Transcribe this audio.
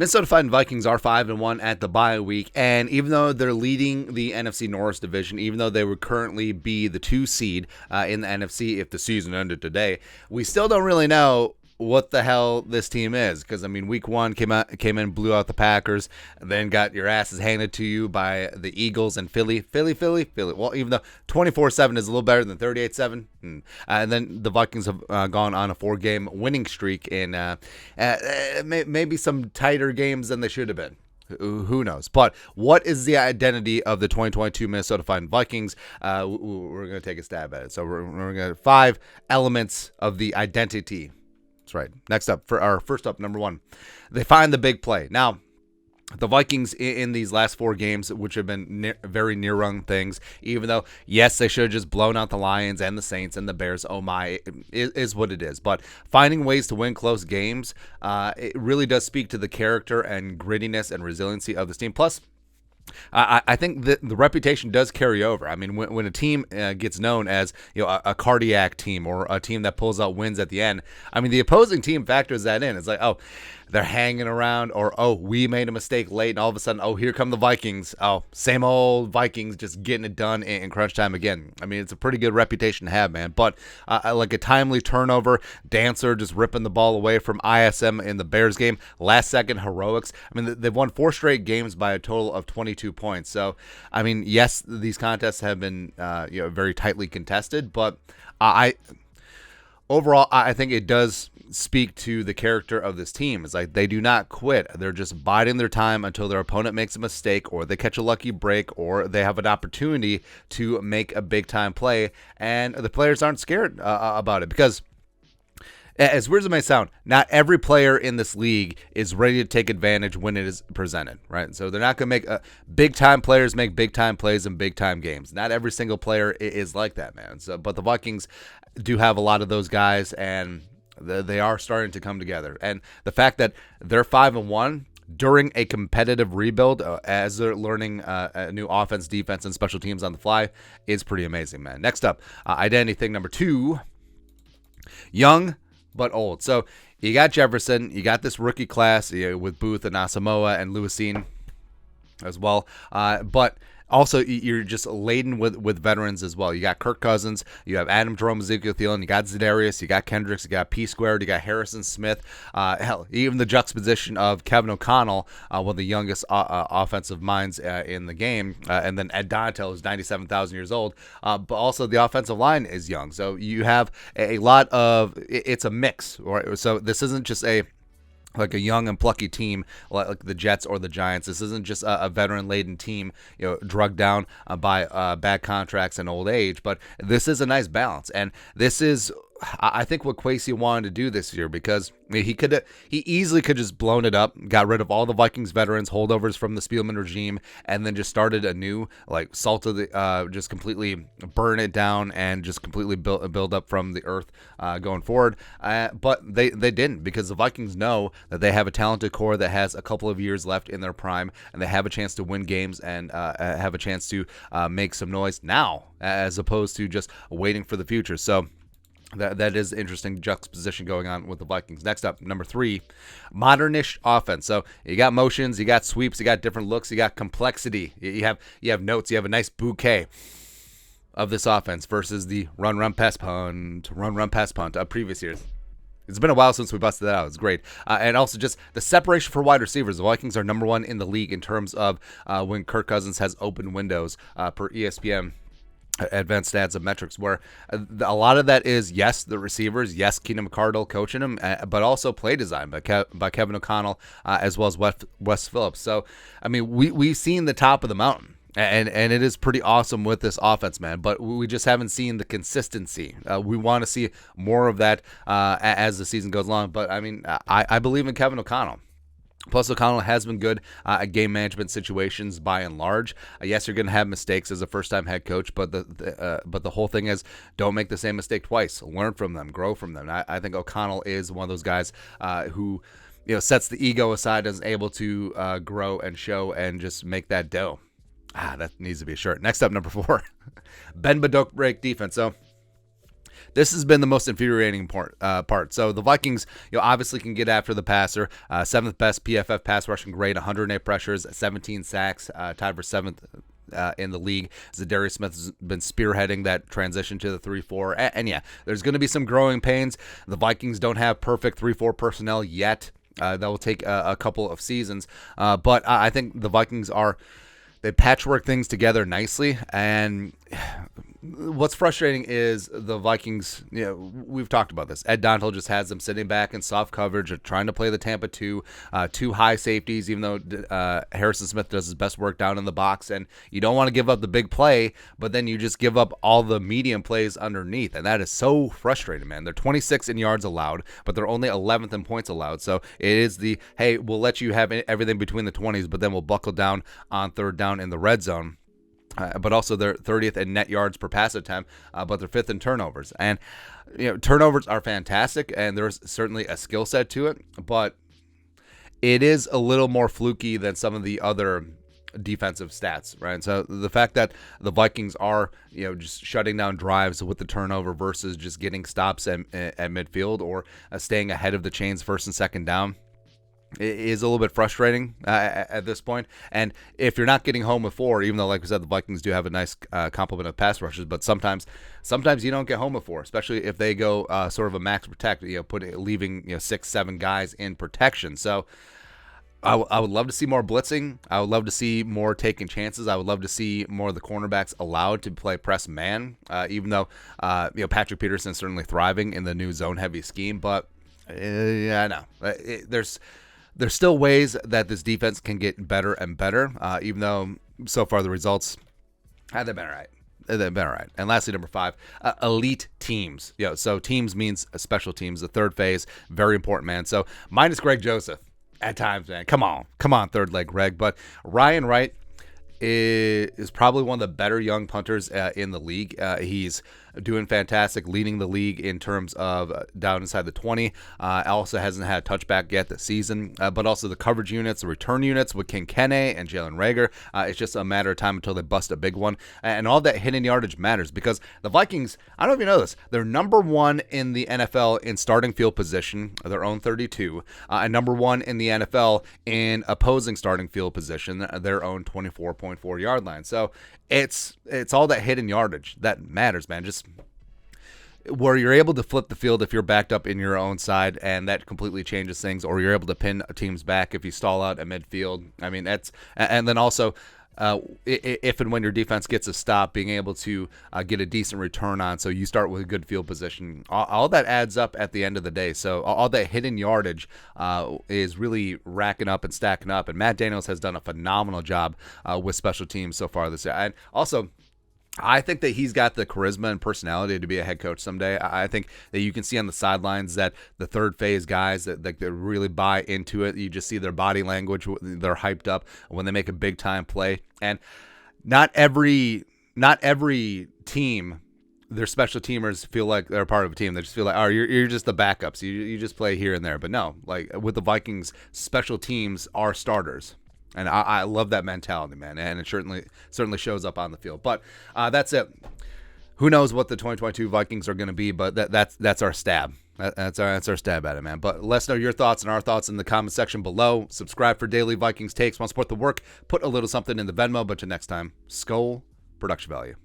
Minnesota Vikings are 5-1 at the bye week, and even though they're leading the NFC North division, even though they would currently be the 2 seed in the NFC if the season ended today, we still don't really know what the hell this team is, because I mean, week 1 came in, blew out the Packers, then got your asses handed to you by the Eagles and Philly. Well, even though 24-7 is a little better than 38-7, and then the Vikings have gone on a 4-game winning streak in maybe some tighter games than they should have been. Who knows? But what is the identity of the 2022 Minnesota Vikings? We're going to take a stab at it. So we're going to 5 elements of the identity. That's right. Next up, for our first up, number 1, they find the big play. Now, the Vikings in these last 4 games, which have been very near-run things, even though, yes, they should have just blown out the Lions and the Saints and the Bears, oh my, is what it is. But finding ways to win close games, it really does speak to the character and grittiness and resiliency of this team. Plus, I think that the reputation does carry over. I mean, when a team gets known as a cardiac team or a team that pulls out wins at the end, I mean, the opposing team factors that in. It's like, oh, they're hanging around, or, oh, we made a mistake late, and all of a sudden, oh, here come the Vikings. Oh, same old Vikings just getting it done in crunch time again. I mean, it's a pretty good reputation to have, man. But like a timely turnover, Dancer just ripping the ball away from ISM in the Bears game, last-second heroics. I mean, they've won 4 straight games by a total of 22 points. So, I mean, yes, these contests have been very tightly contested, but overall, I think it does speak to the character of this team. It's like they do not quit. They're just biding their time until their opponent makes a mistake, or they catch a lucky break, or they have an opportunity to make a big-time play, and the players aren't scared about it. Because, as weird as it may sound, not every player in this league is ready to take advantage when it is presented, right? So they're not going to make big-time players make big-time plays in big-time games. Not every single player is like that, man. So, but the Vikings do have a lot of those guys, and they are starting to come together. And the fact that they're 5-1 during a competitive rebuild, as they're learning a new offense, defense, and special teams on the fly, is pretty amazing, man. Next up, identity thing number 2, young but old. So you got Jefferson, you got this rookie class with Booth and Asamoah and Lewisine as well, but also, you're just laden with veterans as well. You got Kirk Cousins, you have Adam, Jerome, Ezekiel Thielen, you got Za'Darius, you got Kendricks, you got P-Squared, you got Harrison Smith. Hell, even the juxtaposition of Kevin O'Connell, one of the youngest offensive minds in the game, and then Ed Donatel, who's 97,000 years old. But also the offensive line is young. So you have a lot of, it's a mix, right? So this isn't just like a young and plucky team like the Jets or the Giants. This isn't just a veteran-laden team, drugged down by bad contracts and old age, but this is a nice balance. And this is, I think, what Kwesi wanted to do this year, because he easily could just blown it up, got rid of all the Vikings veterans, holdovers from the Spielman regime, and then just started anew, like just completely burn it down and just completely build up from the earth going forward. But they didn't, because the Vikings know that they have a talented core that has a couple of years left in their prime, and they have a chance to win games and have a chance to make some noise now, as opposed to just waiting for the future. So that is interesting juxtaposition going on with the Vikings. Next up, number 3, modernish offense. So you got motions, you got sweeps, you got different looks, you got complexity. You have notes, you have a nice bouquet of this offense versus the run, pass, punt of previous years. It's been a while since we busted that out. It's great. And also just the separation for wide receivers. The Vikings are number 1 in the league in terms of when Kirk Cousins has open windows per ESPN. Advanced stats and metrics, where a lot of that is, yes, the receivers, yes, Keenan McCardle coaching them, but also play design by Kevin O'Connell as well as Wes Phillips. So, I mean, we've seen the top of the mountain, and it is pretty awesome with this offense, man, but we just haven't seen the consistency. We want to see more of that as the season goes along, but, I mean, I believe in Kevin O'Connell. Plus, O'Connell has been good at game management situations by and large. Yes, you're going to have mistakes as a first-time head coach, but the whole thing is, don't make the same mistake twice. Learn from them, grow from them. I think O'Connell is one of those guys who sets the ego aside, is able to grow and show and just make that dough. That needs to be a shirt. Next up, number 4, bend but don't break defense. So this has been the most infuriating part. So the Vikings, obviously can get after the passer. Seventh best PFF pass rushing grade, 108 pressures, 17 sacks, tied for seventh in the league. Za'Darius Smith has been spearheading that transition to the 3-4. And yeah, there's going to be some growing pains. The Vikings don't have perfect 3-4 personnel yet. That will take a couple of seasons. But I think the Vikings they patchwork things together nicely. And what's frustrating is the Vikings, we've talked about this. Ed Donald just has them sitting back in soft coverage, trying to play the Tampa 2, two high safeties, even though Harrison Smith does his best work down in the box. And you don't want to give up the big play, but then you just give up all the medium plays underneath. And that is so frustrating, man. They're 26 in yards allowed, but they're only 11th in points allowed. So it is hey, we'll let you have everything between the 20s, but then we'll buckle down on third down in the red zone. But also they're 30th in net yards per pass attempt, but they're 5th in turnovers. And turnovers are fantastic, and there's certainly a skill set to it, but it is a little more fluky than some of the other defensive stats, right? So the fact that the Vikings are just shutting down drives with the turnover versus just getting stops at midfield or staying ahead of the chains first and second down, it is a little bit frustrating at this point. And if you're not getting home with 4, even though, like we said, the Vikings do have a nice complement of pass rushes, but sometimes you don't get home with 4, especially if they go sort of a max protect, leaving 6-7 guys in protection. So I would love to see more blitzing. I would love to see more taking chances. I would love to see more of the cornerbacks allowed to play press man, even though Patrick Peterson's certainly thriving in the new zone heavy scheme. But I know there's still ways that this defense can get better and better, even though so far the results they've been all right. They've been all right. And lastly, number 5, elite teams. So teams means special teams. The third phase, very important, man. So minus Greg Joseph at times, man. Come on, third leg Greg. But Ryan Wright is probably one of the better young punters in the league. He's doing fantastic, leading the league in terms of down inside the 20. Also hasn't had a touchback yet this season, but also the coverage units, the return units with King Kene and Jalen Reagor. It's just a matter of time until they bust a big one. And all that hidden yardage matters because the Vikings, I don't know if you know this, they're number 1 in the NFL in starting field position, their own 32, and number 1 in the NFL in opposing starting field position, their own 24.4 yard line. So it's all that hidden yardage that matters, man. Just where you're able to flip the field if you're backed up in your own side, and that completely changes things, or you're able to pin teams back if you stall out at midfield. I mean, and then also if and when your defense gets a stop, being able to get a decent return on, so you start with a good field position. All that adds up at the end of the day. So all that hidden yardage is really racking up and stacking up, and Matt Daniels has done a phenomenal job with special teams so far this year. And also, I think that he's got the charisma and personality to be a head coach someday. I think that you can see on the sidelines that the third phase guys that they really buy into it. You just see their body language; they're hyped up when they make a big time play. And not every team, their special teamers feel like they're part of a team. They just feel like, oh, you're just the backups. You just play here and there. But no, like with the Vikings, special teams are starters. And I love that mentality, man, and it certainly shows up on the field. But that's it. Who knows what the 2022 Vikings are going to be? But that's our stab. That's our stab at it, man. But let us know your thoughts and our thoughts in the comment section below. Subscribe for daily Vikings takes. Want to support the work? Put a little something in the Venmo. But till next time, Skol, production value.